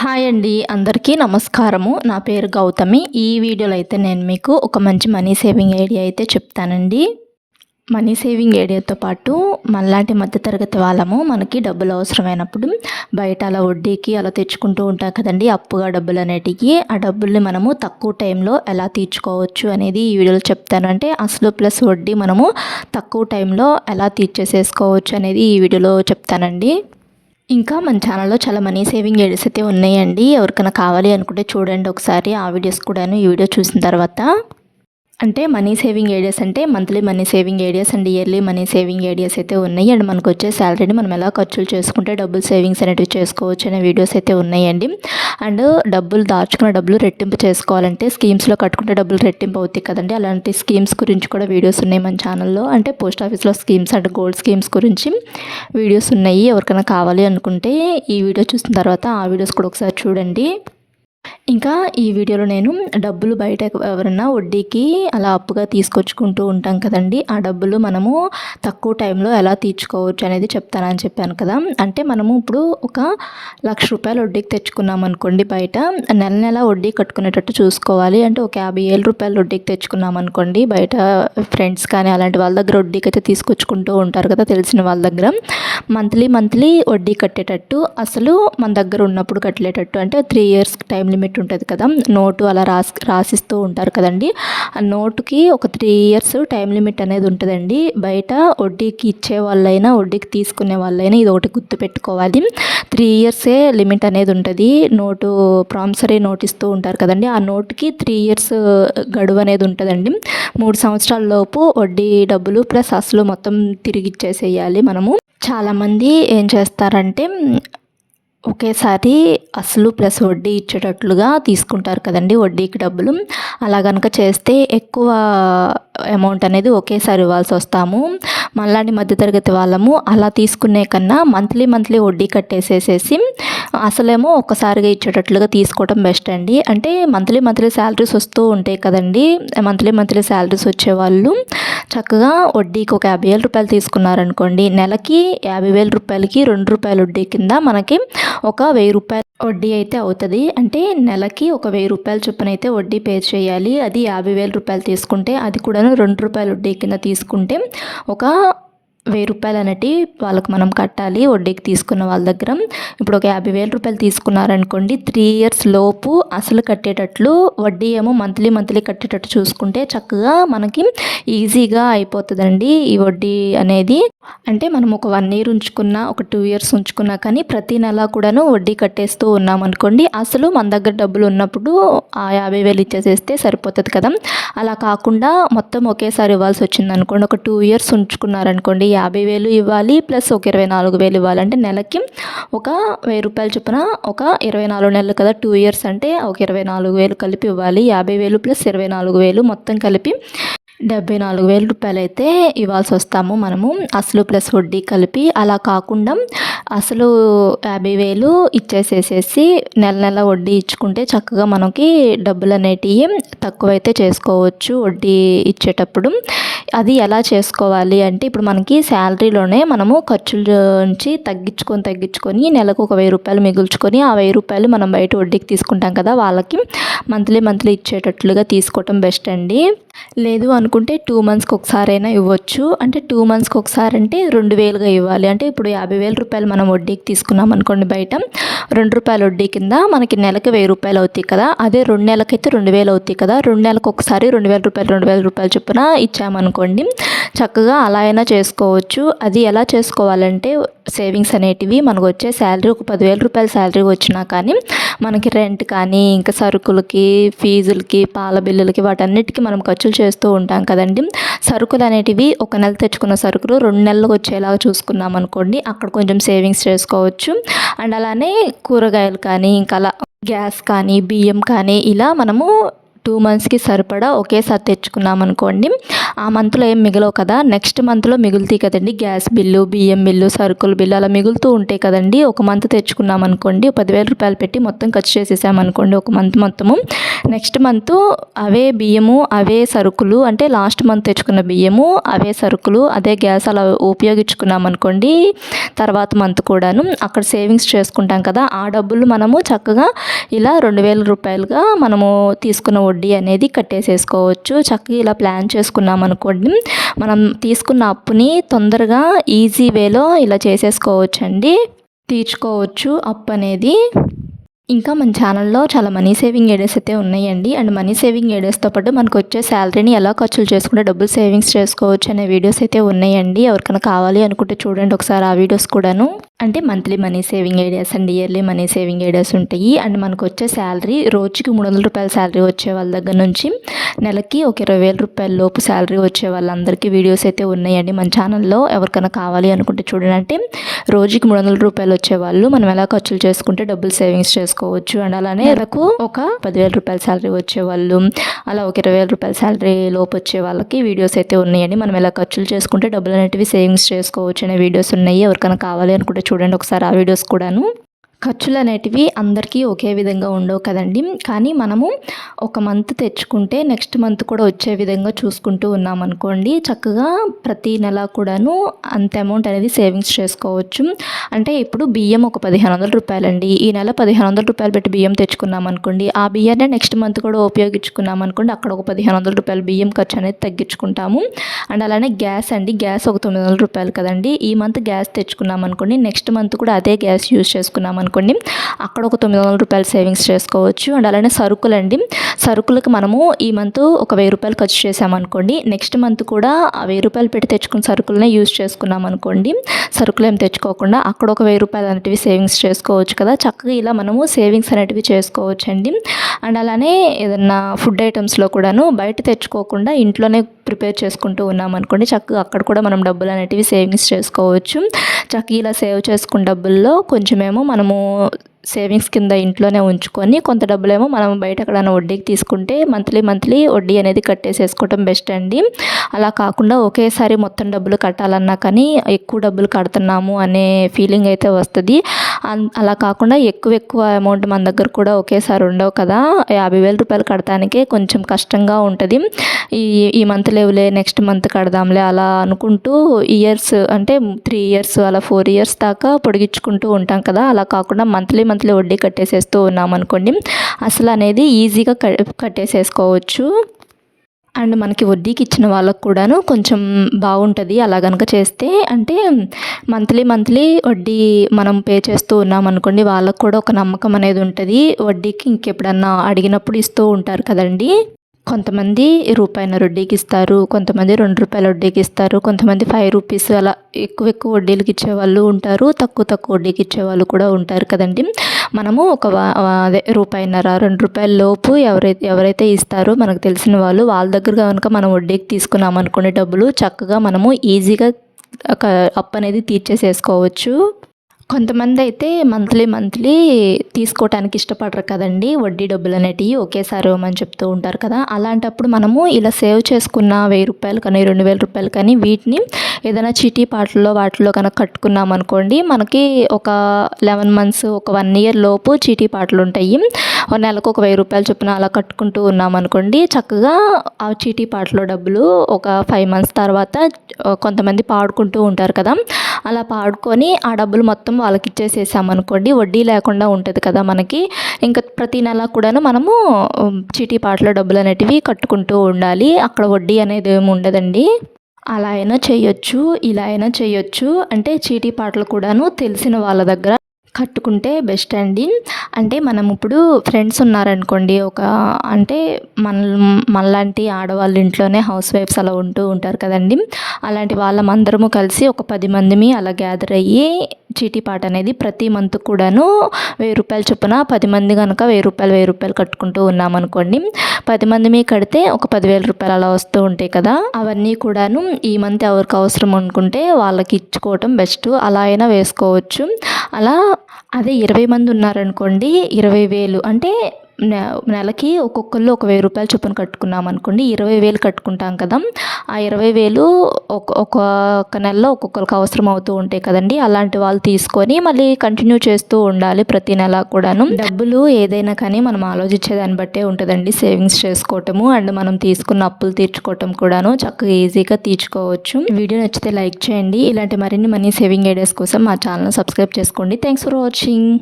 Hi అండి, అందరికీ నమస్కారము. నా పేరు గౌతమి. ఈ వీడియోలో అయితే నేను మీకు ఒక మంచి మనీ సేవింగ్ ఐడియా అయితే చెప్తానండి. మనీ సేవింగ్ ఐడియాతో పాటు మనలాంటి మధ్యతరగతి వాళ్ళము మనకి డబ్బులు అవసరమైనప్పుడు బయట అలా వడ్డీకి అలా తెచ్చుకుంటూ ఉంటాం కదండి, అప్పుగా డబ్బులు అనేటివి. ఆ డబ్బుల్ని మనము తక్కువ టైంలో ఎలా తీర్చుకోవచ్చు అనేది ఈ వీడియోలో చెప్తాను. అంటే అసలు ప్లస్ వడ్డీ మనము తక్కువ టైంలో ఎలా తీర్చేసేసుకోవచ్చు అనేది ఈ వీడియోలో చెప్తానండి. ఇంకా మన ఛానల్లో చాలా మనీ సేవింగ్ ఐడియాస్ అయితే ఉన్నాయండి. ఎవరికైనా కావాలి అనుకుంటే చూడండి ఒకసారి ఆ వీడియోస్ కూడాను. ఈ వీడియో చూసిన తర్వాత అంటే మనీ సేవింగ్ ఐడియాస్ అంటే monthly money saving ideas and yearly money saving ideas అయితే ఉన్నాయి. అండ్ మనకు వచ్చే శాలరీని మనం ఎలా ఖర్చులు చేసుకుంటే డబ్బులు సేవింగ్స్ అనేటివి చేసుకోవచ్చు అనే వీడియోస్ అయితే ఉన్నాయండి. అండ్ డబ్బులు దాచుకున్న డబ్బులు రెట్టింపు చేసుకోవాలంటే స్కీమ్స్లో కట్టుకుంటే డబ్బులు రెట్టింపు అవుతాయి కదండి, అలాంటి స్కీమ్స్ గురించి కూడా వీడియోస్ ఉన్నాయి మన ఛానల్లో. అంటే పోస్ట్ ఆఫీస్లో స్కీమ్స్ అండ్ గోల్డ్ స్కీమ్స్ గురించి వీడియోస్ ఉన్నాయి. ఎవరికైనా కావాలి అనుకుంటే ఈ వీడియో చూసిన తర్వాత ఆ వీడియోస్ కూడా ఒకసారి చూడండి. ఇంకా ఈ వీడియోలో నేను డబ్బులు బయట ఎవరైనా వడ్డీకి అలా అప్పుగా తీసుకొచ్చుకుంటూ ఉంటాం కదండి, ఆ డబ్బులు మనము తక్కువ టైంలో ఎలా తీర్చుకోవచ్చు అనేది చెప్తానని చెప్పాను కదా. అంటే మనము ఇప్పుడు ఒక ₹1,00,000 వడ్డీకి తెచ్చుకున్నాం అనుకోండి, బయట నెల నెల వడ్డీ కట్టుకునేటట్టు చూసుకోవాలి. అంటే ఒక ₹50,000 వడ్డీకి తెచ్చుకున్నాం అనుకోండి, బయట ఫ్రెండ్స్ కానీ అలాంటి వాళ్ళ దగ్గర వడ్డీకి అయితే తీసుకొచ్చుకుంటూ ఉంటారు కదా తెలిసిన వాళ్ళ దగ్గర. మంత్లీ వడ్డీ కట్టేటట్టు, అసలు మన దగ్గర ఉన్నప్పుడు కట్టేటట్టు, అంటే 3 years టైం లిమిట్ ఉంటుంది కదా, నోటు అలా రాసిస్తూ ఉంటారు కదండి. ఆ నోటుకి ఒక 3 years టైం లిమిట్ అనేది ఉంటుందండి. బయట వడ్డీకి ఇచ్చే వాళ్ళైనా వడ్డీకి తీసుకునే వాళ్ళైనా ఇది ఒకటి గుర్తుపెట్టుకోవాలి. 3 years లిమిట్ అనేది ఉంటుంది. నోటు ప్రామిసరీ నోట్ ఇస్తూ ఉంటారు కదండి, ఆ నోటుకి 3 years గడువు అనేది ఉంటుందండి. 3 సంవత్సరాల లోపు వడ్డీ డబ్బులు ప్లస్ అసలు మొత్తం తిరిగి ఇచ్చేసేయాలి మనము. చాలామంది ఏం చేస్తారంటే ఒకేసారి అసలు ప్లస్ వడ్డీ ఇచ్చేటట్లుగా తీసుకుంటారు కదండి వడ్డీకి డబ్బులు. అలా కనుక చేస్తే ఎక్కువ అమౌంట్ అనేది ఒకేసారి ఇవ్వాల్సి వస్తాము. మనలాంటి మధ్యతరగతి వాళ్ళము అలా తీసుకునే కన్నా మంత్లీ వడ్డీ కట్టేసేసేసి అసలేమో ఒక్కసారిగా ఇచ్చేటట్లుగా తీసుకోవడం బెస్ట్ అండి. అంటే మంత్లీ శాలరీస్ వస్తూ ఉంటాయి కదండి, మంత్లీ శాలరీస్ వచ్చేవాళ్ళు చక్కగా వడ్డీకి ఒక ₹50,000 తీసుకున్నారనుకోండి, నెలకి ₹50,000కి ₹2 వడ్డీ కింద మనకి ఒక ₹1,000 వడ్డీ అయితే అవుతుంది. అంటే నెలకి ఒక ₹1,000 చొప్పున అయితే వడ్డీ పే చేయాలి. అది ₹50,000 తీసుకుంటే, అది కూడా ₹2 వడ్డీ కింద తీసుకుంటే ఒక ₹1,000 అనేటి వాళ్ళకి మనం కట్టాలి వడ్డీకి తీసుకున్న వాళ్ళ దగ్గర. ఇప్పుడు ఒక ₹50,000 తీసుకున్నారనుకోండి, 3 years లోపు అసలు కట్టేటట్లు, వడ్డీ ఏమో మంత్లీ కట్టేటట్టు చూసుకుంటే చక్కగా మనకి ఈజీగా అయిపోతుందండి ఈ వడ్డీ అనేది. అంటే మనం ఒక 1 year ఉంచుకున్నా, ఒక 2 years ఉంచుకున్నా కానీ ప్రతి నెల కూడాను వడ్డీ కట్టేస్తూ ఉన్నాం అనుకోండి, అసలు మన దగ్గర డబ్బులు ఉన్నప్పుడు ఆ 50,000 ఇచ్చేసేస్తే సరిపోతుంది కదా. అలా కాకుండా మొత్తం ఒకేసారి ఇవ్వాల్సి వచ్చింది అనుకోండి, ఒక 2 years ఉంచుకున్నారనుకోండి, 50,000 ఇవ్వాలి ప్లస్ ఒక 24,000 ఇవ్వాలి. అంటే నెలకి ఒక ₹1,000 చొప్పున ఒక 24 నెలలు కదా, 2 years అంటే ఒక 24,000 కలిపి ఇవ్వాలి. 50,000 ప్లస్ 24,000 మొత్తం కలిపి ₹74,000 అయితే ఇవ్వాల్సి వస్తాము మనము, అసలు ప్లస్ వడ్డీ కలిపి. అలా కాకుండా అసలు 50,000 ఇచ్చేసేసేసి నెల వడ్డీ ఇచ్చుకుంటే చక్కగా మనకి డబ్బులు అనేటివి తక్కువైతే చేసుకోవచ్చు వడ్డీ ఇచ్చేటప్పుడు. అది ఎలా చేసుకోవాలి అంటే, ఇప్పుడు మనకి శాలరీలోనే మనము ఖర్చుల నుంచి తగ్గించుకొని నెలకు ఒక ₹1,000 మిగుల్చుకొని ఆ ₹1,000 మనం బయట వడ్డీకి తీసుకుంటాం కదా, వాళ్ళకి మంత్లీ ఇచ్చేటట్లుగా తీసుకోవటం బెస్ట్ అండి. లేదు అనుకుంటే 2 monthsకి ఒకసారైనా ఇవ్వచ్చు. అంటే 2 monthsకి ఒకసారి అంటే 2,000గా ఇవ్వాలి. అంటే ఇప్పుడు ₹50,000 మనం వడ్డీకి తీసుకున్నాం అనుకోండి, బయట ₹2 వడ్డీ కింద మనకి నెలకి ₹1,000 అవుతాయి కదా, అదే 2 నెలలకైతే 2,000 అవుతాయి కదా. 2 నెలలకు ఒకసారి ₹2,000 చొప్పున ఇచ్చామనుకోండి, చక్కగా అలా అయినా చేసుకోవచ్చు. అది ఎలా చేసుకోవాలంటే, సేవింగ్స్ అనేటివి మనకు వచ్చే శాలరీ ఒక ₹10,000 శాలరీ వచ్చినా కానీ మనకి రెంట్ కానీ, ఇంకా సరుకులకి, ఫీజులకి, పాల బిల్లులకి, వాటన్నిటికీ మనం ఖర్చులు చేస్తూ ఉంటాం కదండి. సరుకులు అనేటివి ఒక నెల తెచ్చుకున్న సరుకులు 2 నెలలకు వచ్చేలాగా చూసుకున్నాం అనుకోండి, అక్కడ కొంచెం సేవింగ్స్ చేసుకోవచ్చు. అండ్ అలానే కూరగాయలు కానీ, ఇంకా అలా గ్యాస్ కానీ, బియ్యం కానీ, ఇలా మనము 2 మంత్స్కి సరిపడా ఒకేసారి తెచ్చుకున్నాం అనుకోండి, ఆ మంత్లో ఏం మిగలవు కదా, నెక్స్ట్ మంత్లో మిగులుతాయి కదండి. గ్యాస్ బిల్లు, బియ్యం బిల్లు, సరుకుల బిల్లు అలా మిగులుతూ ఉంటాయి కదండి. ఒక మంత్ తెచ్చుకున్నాం అనుకోండి, 10,000 రూపాయలు పెట్టి మొత్తం ఖర్చు చేసేసామనుకోండి ఒక మంత్ మొత్తము. నెక్స్ట్ మంత్ అవే బియ్యము, అవే సరుకులు, అంటే లాస్ట్ మంత్ తెచ్చుకున్న బియ్యము, అవే సరుకులు, అదే గ్యాస్ అలా ఉపయోగించుకున్నాం అనుకోండి, తర్వాత మంత్ కూడాను అక్కడ సేవింగ్స్ చేసుకుంటాం కదా, ఆ డబ్బులు మనము చక్కగా ఇలా 2,000 రూపాయలుగా మనము తీసుకున్న వడ్డీ అనేది కట్టేసేసుకోవచ్చు. చక్కగా ఇలా ప్లాన్ చేసుకున్నాం అనుకోండి, మనం తీసుకున్న అప్పుని తొందరగా ఈజీ వేలో ఇలా చేసేసుకోవచ్చండి, తీర్చుకోవచ్చు అప్పు అనేది. ఇంకా మన ఛానల్లో చాలా మనీ సేవింగ్ ఐడియాస్ అయితే ఉన్నాయండి. అండ్ మనీ సేవింగ్ ఐడియాస్తో పాటు మనకు వచ్చే శాలరీని ఎలా ఖర్చులు చేసుకుంటే డబ్బులు సేవింగ్స్ చేసుకోవచ్చు అనే వీడియోస్ అయితే ఉన్నాయండి. ఎవరికైనా కావాలి అనుకుంటే చూడండి ఒకసారి ఆ వీడియోస్ కూడాను. అంటే monthly money saving ideas and yearly money saving ideas ఉంటాయి. అండ్ మనకు వచ్చే శాలరీ రోజుకి 300 రూపాయల శాలరీ వచ్చే వాళ్ళ దగ్గర నుంచి నెలకి ఒక 20,000 రూపాయల లోపు శాలరీ వచ్చే వాళ్ళందరికీ వీడియోస్ అయితే ఉన్నాయండి మన ఛానల్లో. ఎవరికైనా కావాలి అనుకుంటే చూడండి. అంటే రోజుకి 300 రూపాయలు వచ్చేవాళ్ళు మనం ఎలా ఖర్చులు చేసుకుంటే డబ్బులు సేవింగ్స్ చేసుకోవచ్చు. అండ్ అలానే నెలకు ఒక 10,000 రూపాయల శాలరీ వచ్చేవాళ్ళు, అలా ఒక 20,000 రూపాయల శాలరీ లోపు వచ్చే వాళ్ళకి వీడియోస్ అయితే ఉన్నాయండి. మనం ఎలా ఖర్చులు చేసుకుంటే డబ్బులు అనేటివి సేవింగ్స్ చేసుకోవచ్చు అనే వీడియోస్ ఉన్నాయి. ఎవరికైనా కావాలి అనుకుంటే చూడండి ఒకసారి ఆ వీడియోస్ కూడాను. ఖర్చులు అనేటివి అందరికీ ఒకే విధంగా ఉండవు కదండి. కానీ మనము ఒక మంత్ తెచ్చుకుంటే నెక్స్ట్ మంత్ కూడా వచ్చే విధంగా చూసుకుంటూ ఉన్నామనుకోండి, చక్కగా ప్రతి నెల కూడాను అంత అమౌంట్ అనేది సేవింగ్స్ చేసుకోవచ్చు. అంటే ఇప్పుడు బియ్యం ఒక 1,500 రూపాయలండి, ఈ నెల 1,500 రూపాయలు పెట్టి బియ్యం తెచ్చుకున్నాం అనుకోండి, ఆ బియ్యాన్ని నెక్స్ట్ మంత్ కూడా ఉపయోగించుకున్నాం అనుకోండి, అక్కడ ఒక 1,500 రూపాయలు బియ్యం ఖర్చు అనేది తగ్గించుకుంటాము. అండ్ అలానే గ్యాస్ అండి, గ్యాస్ ఒక 900 రూపాయలు కదండి, ఈ మంత్ గ్యాస్ తెచ్చుకున్నాం అనుకోండి, నెక్స్ట్ మంత్ కూడా అదే గ్యాస్ యూజ్ చేసుకున్నాం అనుకోండి, అక్కడ ఒక 900 రూపాయలు సేవింగ్స్ చేసుకోవచ్చు. అండ్ అలానే సరుకులండి, సరుకులకు మనము ఈ మంత్ ఒక 1,000 రూపాయలు ఖర్చు చేసామనుకోండి, నెక్స్ట్ మంత్ కూడా ఆ 1,000 రూపాయలు పెట్టి తెచ్చుకున్న సరుకులనే యూజ్ చేసుకున్నాం అనుకోండి, సరుకులు ఏం తెచ్చుకోకుండా అక్కడ ఒక 1,000 రూపాయలు అనేటివి సేవింగ్స్ చేసుకోవచ్చు కదా. చక్కగా ఇలా మనము సేవింగ్స్ అనేటివి చేసుకోవచ్చండి. అండ్ అలానే ఏదన్నా ఫుడ్ ఐటమ్స్లో కూడాను బయట తెచ్చుకోకుండా ఇంట్లోనే ప్రిపేర్ చేసుకుంటూ ఉన్నాం అనుకోండి, చక్కగా అక్కడ కూడా మనం డబ్బులు అనేటివి సేవింగ్స్ చేసుకోవచ్చు. చక్కగా ఇలా సేవ్ చేసుకున్న డబ్బుల్లో కొంచెమేమో మనము సేవింగ్స్ కింద ఇంట్లోనే ఉంచుకొని కొంత డబ్బులేమో మనం బయట ఎక్కడైనా వడ్డీకి తీసుకుంటే మంత్లీ వడ్డీ అనేది కట్టేసేసుకోవటం బెస్ట్ అండి. అలా కాకుండా ఒకేసారి మొత్తం డబ్బులు కట్టాలన్నా కానీ ఎక్కువ డబ్బులు కడుతున్నాము అనే ఫీలింగ్ అయితే వస్తుంది. అలా కాకుండా ఎక్కువ అమౌంట్ మన దగ్గర కూడా ఒకేసారి ఉండవు కదా, 50,000 రూపాయలు కడటానికే కొంచెం కష్టంగా ఉంటుంది. ఈ మంత్ లేవులే నెక్స్ట్ మంత్ కడదాంలే అలా అనుకుంటూ ఇయర్స్ అంటే 3 ఇయర్స్ అలా 4 ఇయర్స్ దాకా పొడిగించుకుంటూ ఉంటాం కదా. అలా కాకుండా మంత్లీ వడ్డీ కట్టేసేస్తూ ఉన్నాం అనుకోండి, అసలు అనేది ఈజీగా కట్టేసేసుకోవచ్చు. అండ్ మనకి వడ్డీకి ఇచ్చిన వాళ్ళకు కూడాను కొంచెం బాగుంటుంది అలా కనుక చేస్తే. అంటే మంత్లీ వడ్డీ మనం పే చేస్తూ ఉన్నాం అనుకోండి, వాళ్ళకు కూడా ఒక నమ్మకం అనేది ఉంటుంది. వడ్డీకి ఇంకెప్పుడన్నా అడిగినప్పుడు ఇస్తూ ఉంటారు కదండి. కొంతమంది రూపాయిన్నర వడ్డీకి ఇస్తారు, కొంతమంది 2 రూపాయల వడ్డీకి ఇస్తారు, కొంతమంది 5 రూపీస్ అలా ఎక్కువ వడ్డీలకి ఇచ్చేవాళ్ళు ఉంటారు, తక్కువ వడ్డీకి ఇచ్చేవాళ్ళు కూడా ఉంటారు కదండి. మనము అదే రూపాయిన్నర 2 రూపాయల లోపు ఎవరైతే ఇస్తారో మనకు తెలిసిన వాళ్ళ దగ్గర కనుక మనం వడ్డీకి తీసుకున్నాం అనుకునే డబ్బులు చక్కగా మనము ఈజీగా అప్పు అనేది తీర్చేసేసుకోవచ్చు. కొంతమంది అయితే మంత్లీ తీసుకోవటానికి ఇష్టపడరు కదండి, వడ్డీ డబ్బులు అనేటివి ఒకేసారి ఇవ్వమని చెప్తూ ఉంటారు కదా. అలాంటప్పుడు మనము ఇలా సేవ్ చేసుకున్న 1,000 రూపాయలు కానీ 2,000 రూపాయలు కానీ వీటిని ఏదైనా చీటీ వాటిలో కనుక కట్టుకున్నాం అనుకోండి, మనకి ఒక 11 మంత్స్ ఒక 1 ఇయర్ లోపు చీటీ పాటలు ఉంటాయి. నెలకు ఒక 1,000 రూపాయలు చొప్పున అలా కట్టుకుంటూ ఉన్నాం అనుకోండి, చక్కగా ఆ చీటీ పాటలో డబ్బులు ఒక 5 మంత్స్ తర్వాత కొంతమంది పాడుకుంటూ ఉంటారు కదా, అలా పాడుకొని ఆ డబ్బులు మొత్తం వాళ్ళకి ఇచ్చేసేసామనుకోండి, వడ్డీ లేకుండా ఉంటుంది కదా మనకి. ఇంకా ప్రతి నెల కూడాను మనము చీటీ పాటలో డబ్బులు అనేటివి కట్టుకుంటూ ఉండాలి, అక్కడ వడ్డీ అనేది ఏమి ఉండదండి. అలా అయినా చేయొచ్చు, ఇలా అయినా చేయొచ్చు. అంటే చీటీ పాటలు కూడాను తెలిసిన వాళ్ళ దగ్గర కట్టుకుంటే బెస్ట్ అండి. అంటే మనం ఇప్పుడు ఫ్రెండ్స్ ఉన్నారనుకోండి, అంటే మనలాంటి ఆడవాళ్ళ ఇంట్లోనే హౌస్ వైఫ్స్ అలా ఉంటూ ఉంటారు కదండి, అలాంటి వాళ్ళమందరము కలిసి ఒక 10 మందిమి అలా గ్యాదర్ అయ్యి చీటీ పాట అనేది ప్రతి మంత్ కూడాను 1,000 రూపాయలు చొప్పున 10 మంది కనుక 1,000 రూపాయలు కట్టుకుంటూ ఉన్నామనుకోండి, 10 మందిమి కడితే ఒక 10,000 రూపాయలు అలా వస్తూ ఉంటాయి కదా. అవన్నీ కూడాను ఈ మంత్ ఎవరికి అవసరం అనుకుంటే వాళ్ళకి ఇచ్చుకోవటం బెస్ట్, అలా అయినా వేసుకోవచ్చు. అలా అదే 20 మంది ఉన్నారనుకోండి, 20,000 అంటే నెలకి ఒక్కొక్కళ్ళు ఒక 1000 రూపాయలు చొప్పున కట్టుకున్నాం అనుకోండి, 20,000 కట్టుకుంటాం కదా. ఆ 20,000 ఒక్కొక్క నెలలో ఒక్కొక్కరికి అవసరం అవుతూ ఉంటాయి కదండి. అలాంటి వాళ్ళు తీసుకొని మళ్ళీ కంటిన్యూ చేస్తూ ఉండాలి ప్రతి నెల కూడాను. డబ్బులు ఏదైనా కానీ మనం ఆలోచించే దాన్ని బట్టే ఉంటుందండి. సేవింగ్స్ చేసుకోవటము అండ్ మనం తీసుకున్న అప్పులు తీర్చుకోవటం కూడాను చక్కగా ఈజీగా తీర్చుకోవచ్చు. వీడియో నచ్చితే లైక్ చేయండి. ఇలాంటి మరిన్ని మనీ సేవింగ్ ఐడియాస్ కోసం మా ఛానల్ సబ్స్క్రైబ్ చేసుకోండి. Thanks for watching.